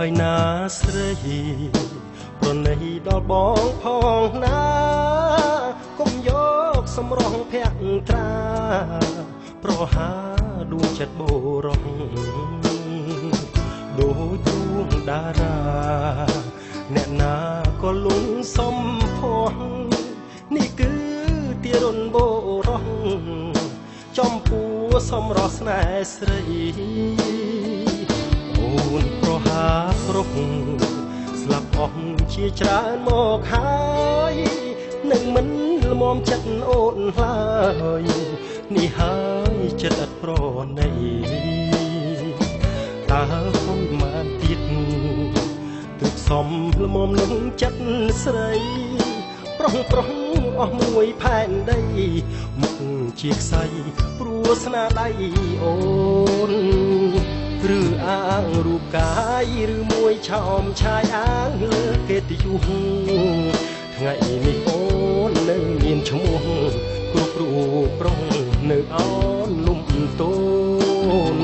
យណាស្រីប្រណីដល់បងផងណាកុំយកសម្រងភក្ត្រាប្រហាដួងចិត្តបរោះដូចដួងតារាអ្នកណាក៏លងសំផស្សនេះគឺទារុណបរោះចំពោះសម្រស់ស្នេហ៍ស្រីអូនប្រហាប្រុសស្លាប់អស់ជាច្រើនមកហើយនឹងមិនល្មមចិត្តអូនឡើយនេះហើយចិត្តអត់ប្រណីតើខ្ញុំមកទៀតទើបសំល្មមនឹងចិត្តស្រីប្រុសអស់មួយផែនដីមុខជាខ្សែព្រោះស្នាដៃអូនឬអាងរូបកាយឬមួយឆោមឆាយអាងលើកិត្តិយសថ្ងៃនេះអូននៅមានឈ្មោះគ្រប់រូបប្រុងនៅអនលំតូន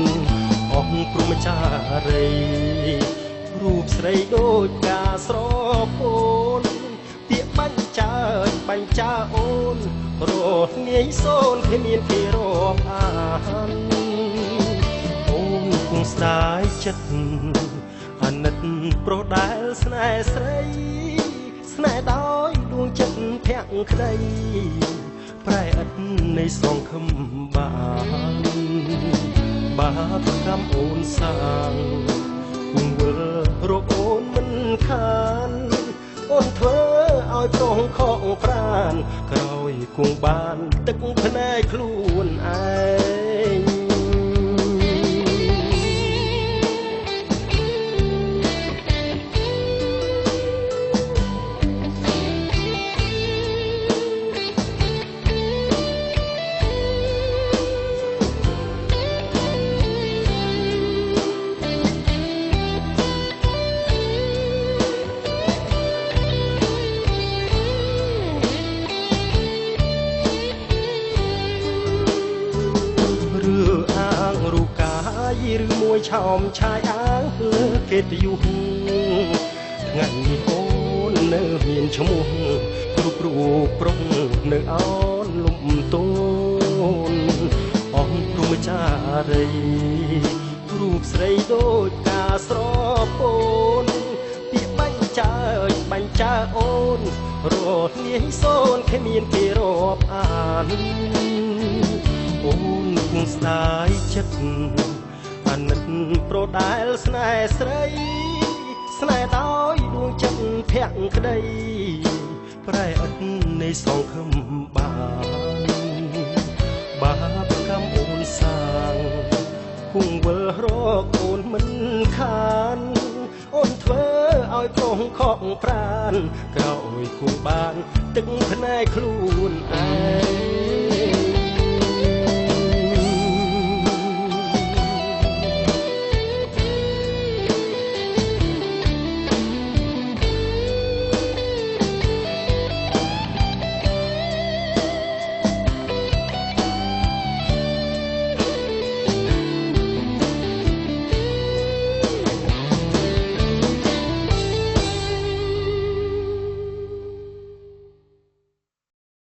អស់ព្រមចារីរូបស្រីដូចការស្រពោនពាក្យបាញ់ចាអូនរស់ងាយសូនគ្មានគេរាប់អានអូនគង់ស្ដាយចិត្តអាណិតប្រុសដែលស្នេហ៍ស្រីស្នេហ៍ដោយដួងចិត្តភក្តីប្រែឥតនៃសងខំបាបកម្មអូនសាងគង់វិលរកអូនមិនខានអូនធ្វើឲ្យប្រុសខកប្រានក្រោយគង់បានទឹកភ្នែកខ្លួនឯងឬមួយឆោមឆាយអាងលើកិត្តិយសថ្ងៃនេះអូននៅមានឈ្មោះគ្រប់រូបប្រុងនៅអនលំតូនអស់ព្រមចារីរូបស្រីដូចការស្រពោនពាក្យបាញ់ចាអូនរស់ងាយសូនគ្មានគេរាប់អានអូនគង់ស្ដាយចិត្តអាណិតប្រុសដែលស្នេហ៍ស្រីស្នេហ៍ដោយដួងចិត្តភក្តីប្រែឥតនៃសងខំបាបកម្មអូនសាងគង់វិលរកអូនមិនខានអូនធ្វើឲ្យប្រុសខកប្រានក្រោយគង់បានទឹកភ្នែកខ្លួនឯង